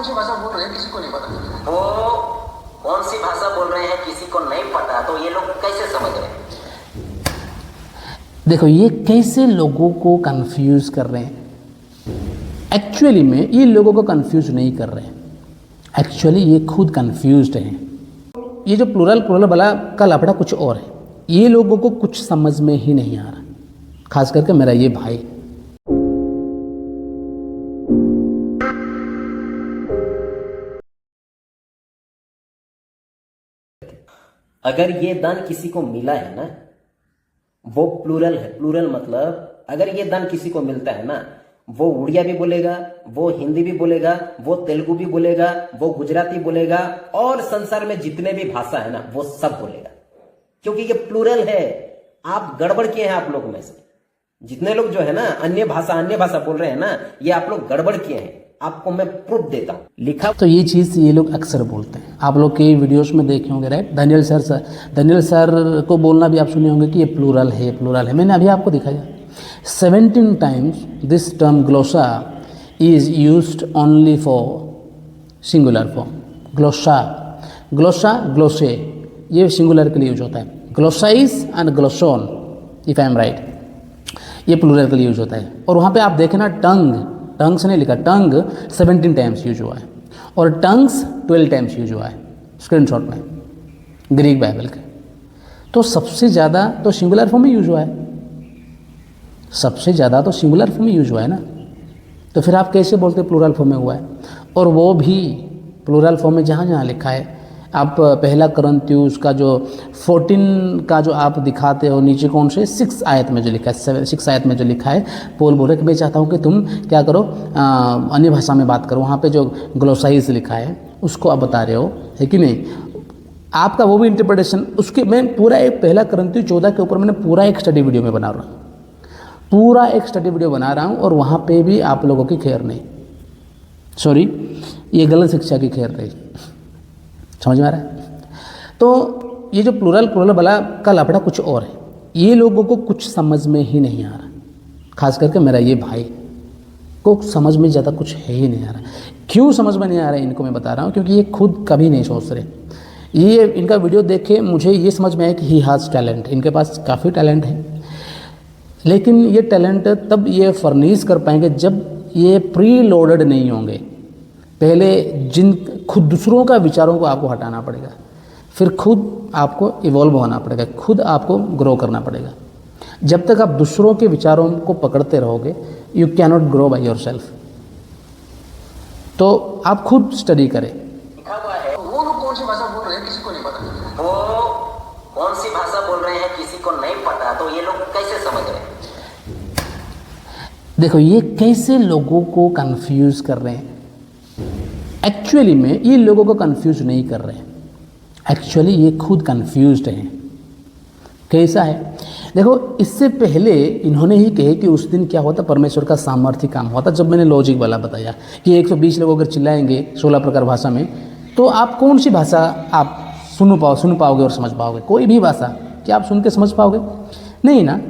कौन सी भाषा बोल रहे हैं किसी को नहीं पता। वो कौन सी भाषा बोल रहे हैं किसी को नहीं पता, तो ये लोग कैसे समझ रहे हैं? देखो ये कैसे लोगों को कंफ्यूज कर रहे हैं। एक्चुअली में ये लोगों को कंफ्यूज नहीं कर रहे हैं, एक्चुअली ये खुद कंफ्यूज्ड हैं। ये जो प्लूरल वाला का लफड़ा कुछ और है, ये लोगों को कुछ समझ में ही नहीं आ रहा, खास करके मेरा ये भाई। अगर ये दान किसी को मिला है ना, वो प्लूरल है। प्लूरल मतलब अगर ये दान किसी को मिलता है ना, वो उड़िया भी बोलेगा, वो हिंदी भी बोलेगा, वो तेलुगु भी बोलेगा, वो गुजराती बोलेगा, और संसार में जितने भी भाषा है ना वो सब बोलेगा, क्योंकि ये प्लूरल है। आप गड़बड़ किए हैं, आप लोग में से जितने लोग जो है ना अन्य भाषा बोल रहे हैं ना, ये आप लोग गड़बड़ किए हैं। आपको मैं प्रूफ देता हूं, लिखा। तो ये चीज़ ये लोग अक्सर बोलते हैं, आप लोग के वीडियोस में देखे होंगे, राइट। दानियल सर को बोलना भी आप सुने होंगे कि ये प्लूरल है। मैंने अभी आपको दिखाया 17 times this term glossa is used only for singular form. ग्लोसे ये सिंगुलर के लिए यूज होता है। ग्लोसाइज एंड ग्लोसोन, इफ आई एम राइट, ये प्लूरल के लिए यूज होता है। और वहाँ पे आप देखें ना, टंग से नहीं लिखा, टंग 17 टाइम्स यूज हुआ है और टंग्स 12 टाइम्स यूज हुआ है स्क्रीनशॉट में ग्रीक बाइबल के। तो सबसे ज़्यादा तो सिंगुलर फॉर्म में यूज हुआ है, सबसे ज़्यादा तो सिंगुलर फॉर्म में यूज हुआ है ना। तो फिर आप कैसे बोलते प्लूरल फॉर्म में हुआ है? और वो भी प्लूरल फॉर्म में जहाँ जहाँ लिखा है। आप पहला करंथियुस का जो 14 का जो आप दिखाते हो नीचे कौन से 6 आयत में जो लिखा है, 6 आयत में जो लिखा है, पौल बोल रहे कि मैं चाहता हूँ कि तुम क्या करो, अन्य भाषा में बात करो। वहाँ पे जो ग्लोसाइज लिखा है उसको आप बता रहे हो, है कि नहीं? आपका वो भी इंटरप्रिटेशन उसके, मैं पूरा एक पहला करंथियुस 14 के ऊपर मैंने पूरा एक स्टडी वीडियो में बना रहा हूँ, पूरा एक स्टडी वीडियो बना रहा हूँ, और वहाँ पे भी आप लोगों की खैर नहीं, सॉरी ये गलत शिक्षा की खैर नहीं। समझ में आ रहा है? तो ये जो प्लूरल वाला का लफड़ा कुछ और है, ये लोगों को कुछ समझ में ही नहीं आ रहा, खास करके मेरा ये भाई को समझ में ज़्यादा कुछ है ही नहीं आ रहा। क्यों समझ में नहीं आ रहा है इनको मैं बता रहा हूँ, क्योंकि ये खुद कभी नहीं सोच रहे। ये इनका वीडियो देख के मुझे ये समझ में आया कि ही हैज़ टैलेंट, इनके पास काफ़ी टैलेंट है, लेकिन ये टैलेंट तब ये फर्निश कर पाएंगे जब ये प्री लोडेड नहीं होंगे। पहले खुद दूसरों का विचारों को आपको हटाना पड़ेगा, फिर खुद आपको इवॉल्व होना पड़ेगा, खुद आपको ग्रो करना पड़ेगा। जब तक आप दूसरों के विचारों को पकड़ते रहोगे, you can not grow by yourself. तो आप खुद स्टडी करें। लिखा हुआ है, वो लोग कौन सी भाषा बोल रहे हैं किसी को नहीं पता। वो कौन सी भाषा बोल रहे हैं किसी को नहीं पता, तो ये लोग कैसे समझ रहे हैं? देखो ये कैसे लोगों को कंफ्यूज कर रहे हैं। एक्चुअली में ये लोगों को कंफ्यूज नहीं कर रहे हैं, एक्चुअली ये खुद कंफ्यूज्ड हैं। कैसा है? देखो इससे पहले इन्होंने ही कहे कि उस दिन क्या होता, परमेश्वर का सामर्थ्य काम होता। जब मैंने लॉजिक वाला बताया कि 120 लोग अगर चिल्लाएंगे 16 प्रकार भाषा में, तो आप कौन सी भाषा आप सुन पाओगे और समझ पाओगे? कोई भी भाषा क्या आप सुन के समझ पाओगे? नहीं ना।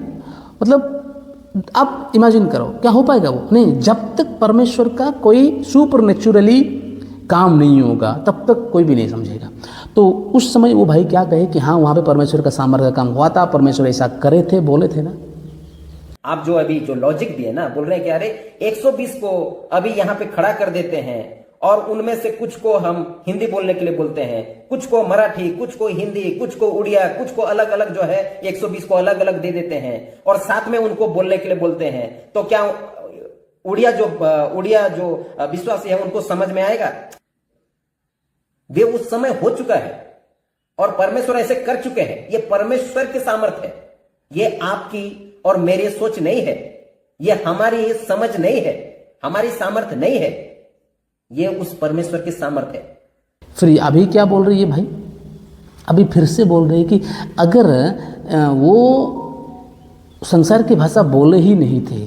मतलब आप इमेजिन करो, क्या हो पाएगा वो? नहीं। जब तक परमेश्वर का कोई सुपरनेचुरली काम नहीं होगा तब तक कोई भी नहीं समझेगा। तो उस समय वो भाई क्या कहे कि हाँ वहाँ पे परमेश्वर का सामर्थ्य का काम हुआ था, परमेश्वर ऐसा करे थे, बोले थे ना। आप जो अभी जो लॉजिक दिए ना, बोल रहे हैं कि अरे 120 को अभी यहाँ पे खड़ा कर देते हैं, और उनमें से कुछ को हम हिंदी बोलने के लिए बोलते हैं, कुछ को मराठी, कुछ को हिंदी, कुछ को उड़िया, कुछ को अलग अलग जो है 120 को अलग अलग दे देते हैं, और साथ में उनको बोलने के लिए बोलते हैं। तो क्या उड़िया जो विश्वासी है उनको समझ में आएगा? वे उस समय हो चुका है और परमेश्वर ऐसे कर चुके हैं। ये परमेश्वर की सामर्थ है, ये आपकी और मेरी सोच नहीं है, ये हमारी समझ नहीं है, हमारी सामर्थ नहीं है, ये उस परमेश्वर की सामर्थ है। फिर अभी क्या बोल रही है भाई? अभी फिर से बोल रही है कि अगर वो संसार की भाषा बोले ही नहीं थे,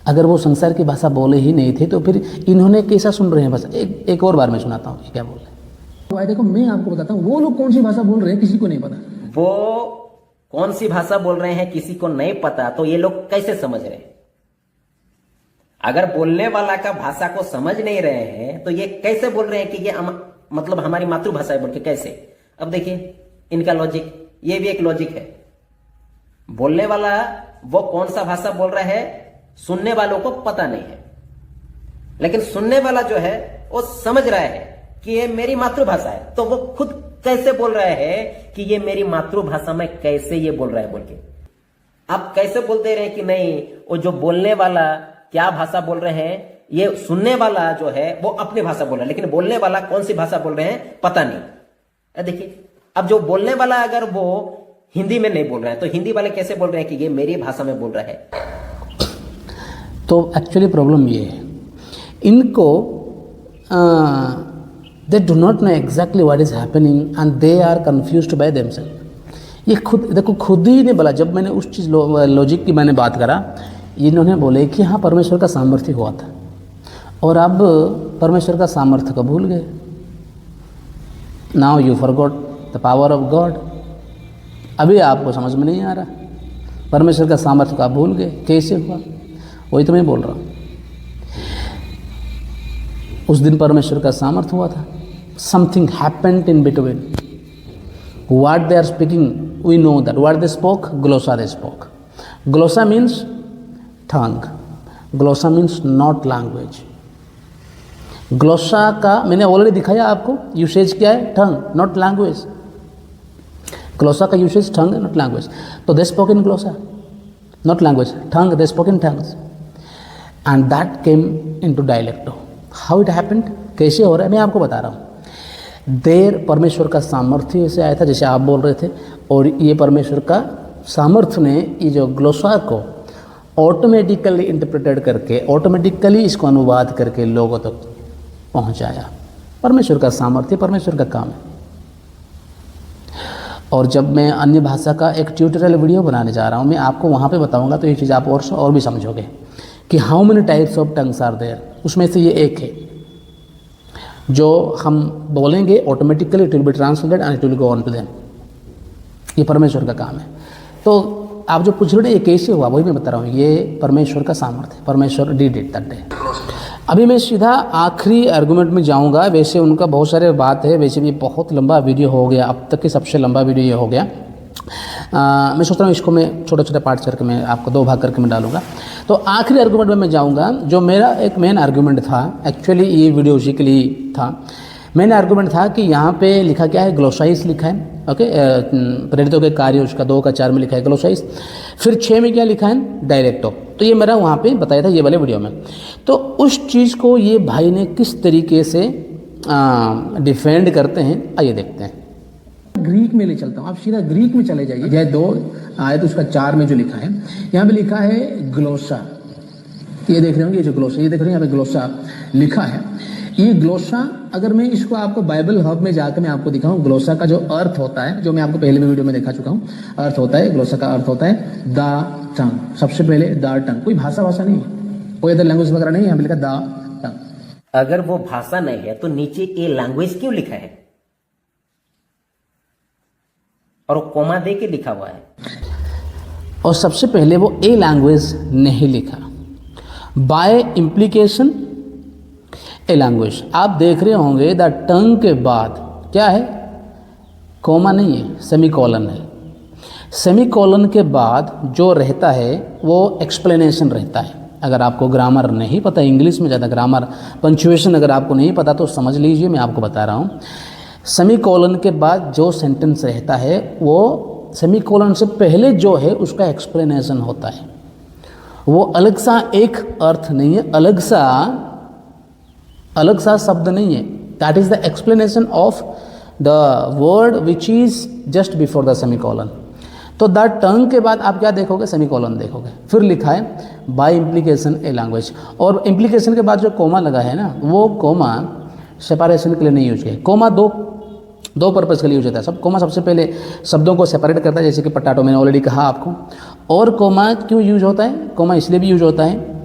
अगर वो संसार की भाषा बोले ही नहीं थे तो फिर इन्होंने कैसा सुन रहे हैं भाषा? एक और बार मैं सुनाता हूँ क्या बोल रहे हैं। देखो मैं आपको बताता हूँ, वो लोग कौन सी भाषा बोल रहे हैं किसी को नहीं पता। वो कौन सी भाषा बोल रहे हैं किसी को नहीं पता, तो ये लोग कैसे समझ रहे हैं? अगर बोलने वाला का भाषा को समझ नहीं रहे हैं तो ये कैसे बोल रहे हैं कि ये मतलब हमारी मातृभाषा है बोल के? कैसे? अब देखिए इनका लॉजिक, ये भी एक लॉजिक है। बोलने वाला वो कौन सा भाषा बोल रहा है सुनने वालों को पता नहीं है, लेकिन सुनने वाला जो है वो समझ रहा है कि ये मेरी मातृभाषा है, तो वो खुद कैसे बोल रहा है कि ये मेरी मातृभाषा में कैसे ये बोल रहा है बोल के? आप कैसे बोल दे रहे हैं कि नहीं वो जो बोलने वाला क्या भाषा बोल रहे हैं, ये सुनने वाला जो है वो अपनी भाषा बोल रहा है, लेकिन बोलने वाला कौन सी भाषा बोल रहे हैं पता नहीं। देखिए अब जो बोलने वाला अगर वो हिंदी में नहीं बोल रहा है तो हिंदी वाले कैसे बोल रहे हैं कि ये मेरी भाषा में बोल रहा है? तो एक्चुअली प्रॉब्लम ये है, इनको they do not know exactly what is happening and they are confused by themself. ये खुद देखो, खुद ही ने बोला, जब मैंने उस चीज़ लॉजिक की मैंने बात करा, इन्होंने बोले कि हाँ परमेश्वर का सामर्थ्य हुआ था और अब परमेश्वर का सामर्थ्य को भूल गए। Now you forgot the power of God. अभी आपको समझ में नहीं आ रहा, परमेश्वर का सामर्थ्य को आप भूल गए। कैसे हुआ? वही तो मैं बोल रहा हूँ, उस दिन परमेश्वर का सामर्थ्य हुआ था। Something happened in between. What they are speaking we know that. What they spoke, glossa they spoke. Glossa means tongue, glossa means not language. Glossa का मैंने ऑलरेडी दिखाया आपको, यूसेज क्या है? टंग, नॉट लैंग्वेज। ग्लोसा का यूसेज टंग है, not language. तो they spoke in glossa, not language. Tongue, they spoke in tongues and that came into dialecto. How it happened, कैसे हो रहा है मैं आपको बता रहा हूँ। देर परमेश्वर का सामर्थ्य से आया था, जैसे आप बोल रहे थे, और ये परमेश्वर का सामर्थ्य ने ये जो ग्लोसा को ऑटोमेटिकली इंटरप्रेटेड करके, ऑटोमेटिकली इसको अनुवाद करके लोगों तक पहुंचाया। परमेश्वर का सामर्थ्य, परमेश्वर का काम है। और जब मैं अन्य भाषा का एक ट्यूटोरियल वीडियो बनाने जा रहा हूँ, मैं आपको वहाँ पे बताऊँगा, तो ये चीज़ आप और भी समझोगे कि how many types of tongues are there. उसमें से ये एक है जो हम बोलेंगे automatically, it will be translated and it will go on to them. ये परमेश्वर का काम है। तो आप जो पूछ रहे हैं ये कैसे हुआ, वही मैं बता रहा हूँ। ये परमेश्वर का सामर्थ्य, परमेश्वर डिड इट दैट डे। अभी मैं सीधा आखिरी आर्गुमेंट में जाऊंगा। वैसे उनका बहुत सारे बात है, वैसे भी बहुत लंबा वीडियो हो गया, अब तक की सबसे लंबा वीडियो ये हो गया। मैं सोच रहा हूँ इसको मैं छोटे छोटे पार्ट करके मैं आपको 2 भाग करके मैं डालूंगा। तो आखिरी आर्गुमेंट में मैं जाऊँगा, जो मेरा एक मेन आर्गुमेंट था। एक्चुअली ये वीडियो उसी के लिए था। मेन आर्गुमेंट था कि यहाँ पे लिखा क्या है, ग्लोसाइस लिखा है। ओके, प्रेरितों के कार्य उसका 2 का 4 में लिखा है ग्लोसाइस। फिर 6 में क्या लिखा है, डायरेक्टो। तो ये मेरा वहाँ पे बताया था ये वाले वीडियो में। तो उस चीज़ को ये भाई ने किस तरीके से डिफेंड करते हैं, आइए देखते हैं। ग्रीक में ले चलता हूँ, आप सीधा ग्रीक में चले जाइए। अध्याय 2 आयत उसका 4 में जो लिखा है, यहाँ पे लिखा है ग्लोसा। ये देख रहे होंगे, ये जो ग्लोसा, ये देख रहे हैं यहाँ पे ग्लोसा लिखा है। ये ग्लोसा, अगर मैं इसको आपको बाइबल हब में जाकर मैं आपको दिखाऊं, ग्लोसा का जो अर्थ होता है, जो मैं आपको पहले में वीडियो में दिखा चुका हूँ, अर्थ होता है, ग्लोसा का अर्थ होता है द टंग। सबसे पहले द टंग, कोई भाषा नहीं है, कोई अदर लैंग्वेज वगैरह नहीं है, यहाँ पे लिखा द टंग। अगर वो भाषा नहीं है तो नीचे ए लैंग्वेज क्यों लिखा है और वो कोमा दे के लिखा हुआ है? और सबसे पहले वो ए लैंग्वेज नहीं लिखा, बाय इम्प्लीकेशन ए लैंग्वेज। आप देख रहे होंगे द टंग के बाद क्या है, कोमा नहीं है, सेमीकोलन है। सेमीकोलन के बाद जो रहता है वो एक्सप्लेनेशन रहता है। अगर आपको ग्रामर नहीं पता, इंग्लिश में ज़्यादा ग्रामर, पंक्चुएशन अगर आपको नहीं पता तो समझ लीजिए, मैं आपको बता रहा हूँ। सेमीकोलन के बाद जो सेंटेंस रहता है वो सेमीकोलन से पहले जो है उसका एक्सप्लेनेशन होता है। वो अलग सा एक अर्थ नहीं है, अलग सा शब्द नहीं है। That is the explanation of the word which is just before the semicolon. तो द टंग के बाद आप क्या देखोगे, सेमीकोलन देखोगे। फिर लिखा है बाय इम्प्लीकेशन ए लैंग्वेज, और इम्प्लीकेशन के बाद जो कोमा लगा है ना, वो कोमा सेपरेशन के लिए नहीं यूज किया। कोमा दो पर्पज़ के लिए यूज होता है। सब कोमा सबसे पहले शब्दों को सेपरेट करता है, जैसे कि पटाटो मैंने ऑलरेडी कहा आपको। और कोमा क्यों यूज होता है, कोमा इसलिए भी यूज होता है,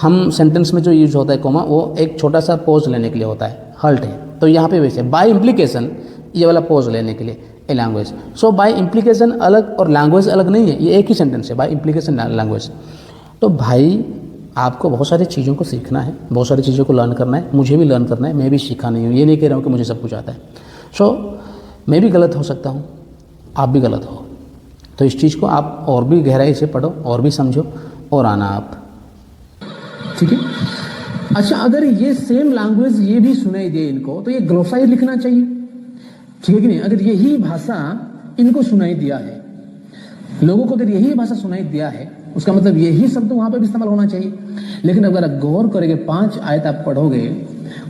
हम सेंटेंस में जो यूज होता है कोमा, वो एक छोटा सा पॉज लेने के लिए होता है, हल्ट है। तो यहाँ पे वैसे बाय इम्प्लीकेशन ये वाला पॉज लेने के लिए a language. So by implication अलग और लैंग्वेज अलग नहीं है, ये एक ही सेंटेंस है, बाय इम्प्लीकेशन लैंग्वेज। तो भाई आपको बहुत सारी चीज़ों को सीखना है, बहुत सारी चीज़ों को लर्न करना है, मुझे भी लर्न करना है, मैं भी सीखा नहीं हूँ, ये नहीं कह रहा हूँ कि मुझे सब कुछ आता है। सो मैं भी गलत हो सकता हूँ, आप भी गलत हो, तो इस चीज़ को आप और भी गहराई से पढ़ो और भी समझो और आना आप, ठीक है। अच्छा, अगर ये सेम लैंग्वेज ये भी सुनाई दे इनको, तो ये ग्लोसाई लिखना चाहिए, ठीक है कि नहीं। अगर यही भाषा इनको सुनाई दिया है, लोगों को अगर यही भाषा सुनाई दिया है, उसका मतलब यही शब्द वहां पे भी इस्तेमाल होना चाहिए। लेकिन अगर आप गौर करेंगे, 5 आयत आप पढ़ोगे,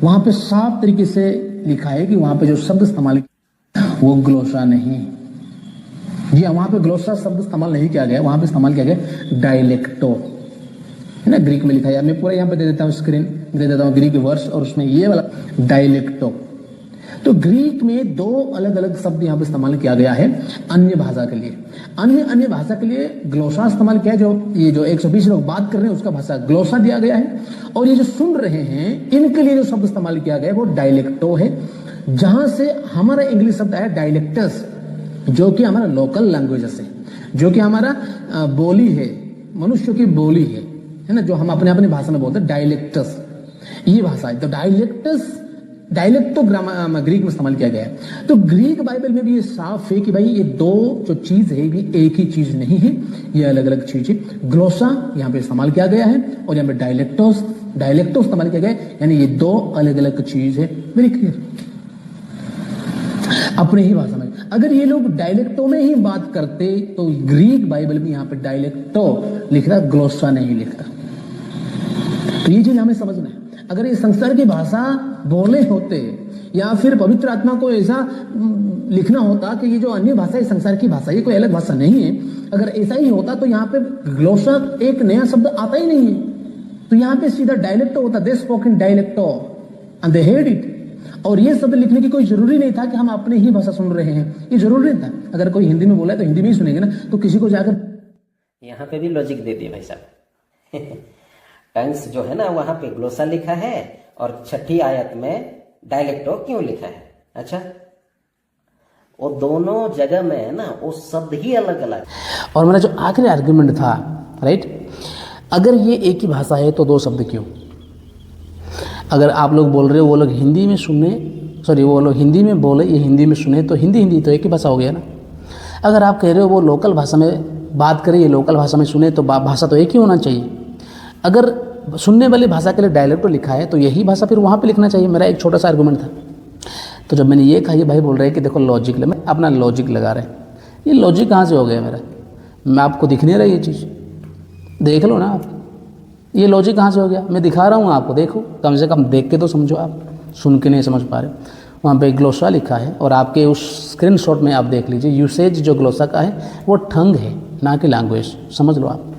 वहां पे साफ तरीके से लिखा है कि वहां पे जो शब्द इस्तेमाल वो ग्लोसा नहीं, जी वहां पे ग्लोसा शब्द इस्तेमाल नहीं किया गया, वहां पे इस्तेमाल किया गया डायलेक्टो, है ना, ग्रीक में लिखा है। मैं पूरा यहाँ पे दे देता हूँ, स्क्रीन दे देता हूँ ग्रीक वर्स, और उसमें ये वाला डायलेक्टो। तो ग्रीक में 2 अलग अलग शब्द यहाँ पे इस्तेमाल किया गया है अन्य भाषा के लिए। अन्य भाषा के लिए ग्लोसा इस्तेमाल किया, जो ये जो 120 लोग बात कर रहे हैं उसका भाषा ग्लोसा दिया गया है, और ये जो सुन रहे हैं इनके लिए जो शब्द इस्तेमाल किया गया है वो डायलेक्टो है, जहां से हमारा इंग्लिश शब्द है डायलेक्टस, जो कि हमारा लोकल लैंग्वेज है, जो कि हमारा बोली है, मनुष्य की बोली है ना, जो हम अपने अपनी भाषा में बोलते हैं डायलेक्टस, ये भाषा है। तो डायलेक्टो ग्रीक में इस्तेमाल किया गया है। तो ग्रीक बाइबल में भी ये साफ है कि भाई ये 2 जो चीज है ये एक ही चीज नहीं है, ये अलग अलग चीज है। ग्लोसा यहाँ पे इस्तेमाल किया गया है और यहाँ पे डायलेक्टो इस्तेमाल किया गया है, यानी ये 2 अलग अलग चीज है। वेरी क्लियर, अपने ही भाषा में। अगर ये लोग डायलेक्टो में ही बात करते तो ग्रीक बाइबल में यहाँ पे डायलेक्टो लिखता, ग्लोसा नहीं लिखता। तो ये चीज हमें समझना है। अगर ये संसार की भाषा बोले होते या फिर पवित्र आत्मा को ऐसा लिखना होता कि ये जो अन्य भाषा है संसार की भाषा, ये कोई अलग भाषा नहीं है, अगर ऐसा ही होता तो यहाँ पे ग्लोसा एक नया शब्द आता ही नहीं है, तो यहाँ पे सीधा डायलेक्टो होता, they spoke in dialecto and they heard it. और ये शब्द लिखने की कोई जरूरी नहीं था कि हम अपने ही भाषा सुन रहे हैं, ये जरूरी नहीं था। अगर कोई हिंदी में बोला है तो हिंदी में ही सुनेंगे ना, तो किसी को जाकर यहाँ पे भी लॉजिक दे दिए भाई साहब। टंग्स जो है ना वहां पे ग्लोसा लिखा है और 6ठी आयत में डायलेक्टो क्यों लिखा है। अच्छा, वो दोनों जगह में है ना वो शब्द ही अलग अलग। और मेरा जो आखिरी आर्ग्यूमेंट था, राइट, अगर ये एक ही भाषा है तो 2 शब्द क्यों। अगर आप लोग बोल रहे हो वो लोग हिंदी में सुने, सॉरी वो लोग हिंदी में बोले, ये हिंदी में सुने, तो हिंदी तो एक ही भाषा हो गया ना। अगर आप कह रहे हो वो लोकल भाषा में बात करें, ये लोकल भाषा में सुने, तो भाषा तो एक ही होना चाहिए। अगर सुनने वाली भाषा के लिए डायलेक्टो लिखा है तो यही भाषा फिर वहाँ पे लिखना चाहिए। मेरा एक छोटा सा आर्गुमेंट था। तो जब मैंने ये कहा, ये भाई बोल रहे हैं कि देखो लॉजिक, मैं अपना लॉजिक लगा रहे हैं, ये लॉजिक कहाँ से हो गया मेरा, मैं आपको दिख नहीं रहा ये चीज़, देख लो ना आप, ये लॉजिक कहाँ से हो गया, मैं दिखा रहा हूँ आपको, देखो, कम से कम देख के तो समझो, आप सुन के नहीं समझ पा रहे। वहाँ पे ग्लोसा लिखा है और आपके उस स्क्रीनशॉट में आप देख लीजिए, यूसेज जो ग्लोसा का है वो ठंग है, ना कि लैंग्वेज, समझ लो आप।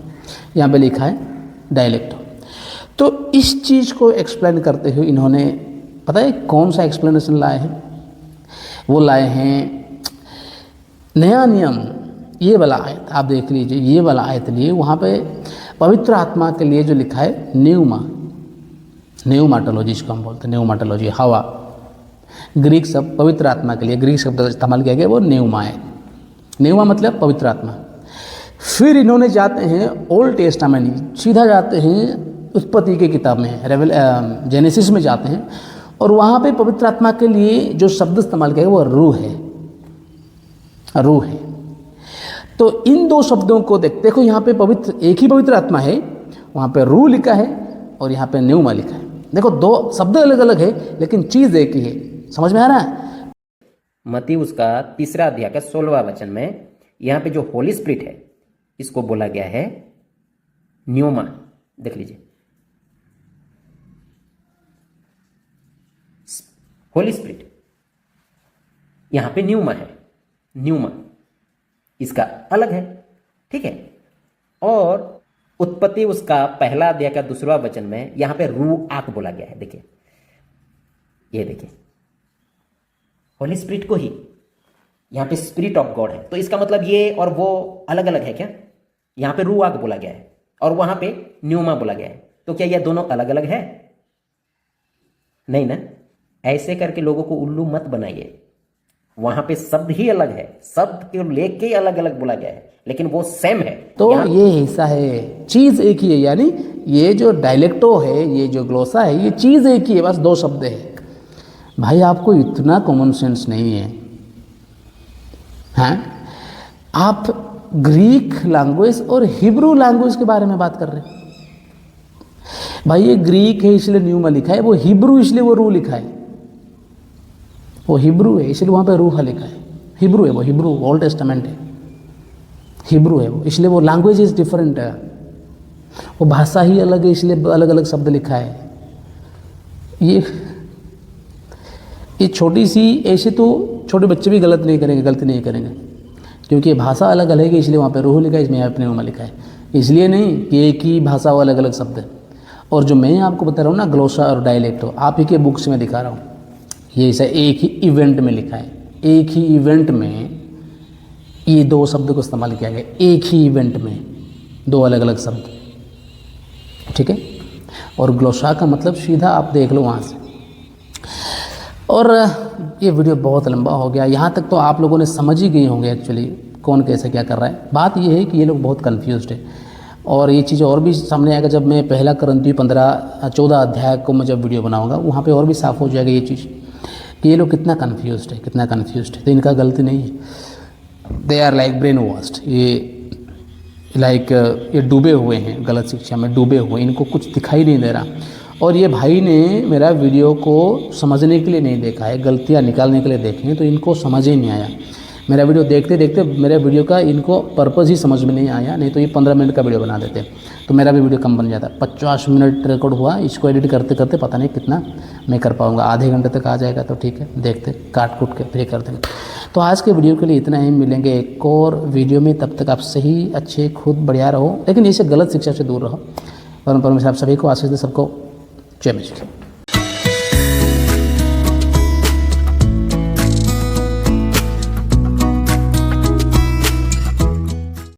यहाँ पे लिखा है डायलेक्टो। तो इस चीज़ को एक्सप्लेन करते हुए इन्होंने पता है कौन सा एक्सप्लेनेशन लाए हैं, वो लाए हैं नया नियम, ये वाला आयत आप देख लीजिए, ये वाला आयत लिए, वहाँ पे पवित्र आत्मा के लिए जो लिखा है न्यूमाटोलॉजी, इसको हम बोलते हैं न्यूमाटोलॉजी, हवा, ग्रीक शब्द पवित्र आत्मा के लिए ग्रीक शब्द इस्तेमाल किया गया वो न्यूमा है। न्यूमा मतलब पवित्र आत्मा। फिर इन्होंने जाते हैं ओल्ड टेस्टामेंट, सीधा जाते हैं उत्पत्ति की किताब में, जेनेसिस में जाते हैं, और वहाँ पे पवित्र आत्मा के लिए जो शब्द इस्तेमाल किया गया वो रूह है, रूह है। तो इन 2 शब्दों को देखो, यहाँ पे पवित्र, एक ही पवित्र आत्मा है, वहाँ पे रूह लिखा है और यहाँ पे न्यूमा लिखा है। देखो 2 शब्द अलग अलग है लेकिन चीज़ एक ही है, समझ में आ रहा है। मत्ती उसका 3 अध्याय का 16वां वचन में यहाँ पे जो होली स्पिरिट है इसको बोला गया है न्यूमा, देख लीजिए, होली स्पिरिट, यहां पे न्यूमा है, न्यूमा इसका अलग है, ठीक है। और उत्पत्ति उसका 1 अध्याय का 2वां वचन में यहां पे रूह आक बोला गया है, देखिए, ये देखिए, होली स्पिरिट को ही यहां पे स्पिरिट ऑफ गॉड है, तो इसका मतलब ये और वो अलग अलग है क्या। यहां पे रूह आक बोला गया है और वहां पे न्यूमा बोला गया है, तो क्या ये दोनों अलग अलग है, नहीं ना। ऐसे करके लोगों को उल्लू मत बनाइए, वहां पे शब्द ही अलग है, शब्द को लेके अलग अलग बोला गया है, लेकिन वो सेम है। तो ये हिस्सा है, चीज़ एक ही है, यानी ये जो डायलेक्टो है, ये जो ग्लोसा है, ये चीज़ एक ही है, बस दो शब्द है। भाई आपको इतना कॉमन सेंस नहीं है, हैं? आप ग्रीक लैंग्वेज और हिब्रू लैंग्वेज के बारे में बात कर रहे हैं। भाई ये ग्रीक है इसलिए न्यू में लिखा है, वो हिब्रू इसलिए वो रू लिखा है, वो हिब्रू है इसलिए वहाँ पे रूहा लिखा है। हिब्रू है वो, हिब्रू ओल्ड टेस्टामेंट है, हिब्रू है वो, इसलिए वो लैंग्वेज इज डिफरेंट है, वो भाषा ही अलग है इसलिए अलग अलग शब्द लिखा है। ये छोटी सी ऐसे तो छोटे बच्चे भी गलती नहीं करेंगे क्योंकि भाषा अलग अलग है इसलिए वहाँ पे रूह लिखा है, इसमें अपने में लिखा है, इसलिए नहीं कि एक ही भाषा वो अलग अलग शब्द है। और जो मैं आपको बता रहा हूँ ना ग्लोसा और डायलेक्टो, आप ही के बुक्स में दिखा रहा हूँ, ये ऐसा एक ही इवेंट में लिखा है, एक ही इवेंट में ये दो शब्द को इस्तेमाल किया गया, एक ही इवेंट में दो अलग अलग शब्द, ठीक है। और ग्लोसा का मतलब सीधा आप देख लो वहाँ से। और ये वीडियो बहुत लंबा हो गया, यहाँ तक तो आप लोगों ने समझ ही गए होंगे एक्चुअली कौन कैसे क्या कर रहा है। बात ये है कि ये लोग बहुत कन्फ्यूज्ड है और ये चीज़ और भी सामने आएगा जब मैं पहला करंती 14 अध्याय को मैं जब वीडियो बनाऊँगा, वहाँ पे और भी साफ़ हो जाएगा ये चीज़ कि ये लोग कितना कन्फ्यूज्ड है। तो इनका गलती नहीं है, they are like brain washed, ये डूबे हुए हैं, गलत शिक्षा में डूबे हुए, इनको कुछ दिखाई नहीं दे रहा। और ये भाई ने मेरा वीडियो को समझने के लिए नहीं देखा है, गलतियाँ निकालने के लिए देखे हैं, तो इनको समझ ही नहीं आया। मेरा वीडियो देखते देखते मेरे वीडियो का इनको पर्पज़ ही समझ में नहीं आया, नहीं तो ये 15 मिनट का वीडियो बना देते तो मेरा भी वीडियो कम बन जाता। 50 मिनट रिकॉर्ड हुआ, इसको एडिट करते करते पता नहीं कितना मैं कर पाऊँगा, आधे घंटे तक आ जाएगा तो ठीक है, देखते काट कूट के फिर कर देंगे। तो आज के वीडियो के लिए इतना ही, मिलेंगे एक और वीडियो में, तब तक आप सही अच्छे खुद बढ़िया रहो, लेकिन इसे गलत शिक्षा से दूर रहो। परमेश्वर आप सभी को आशीष दे, सबको जय मिश्र।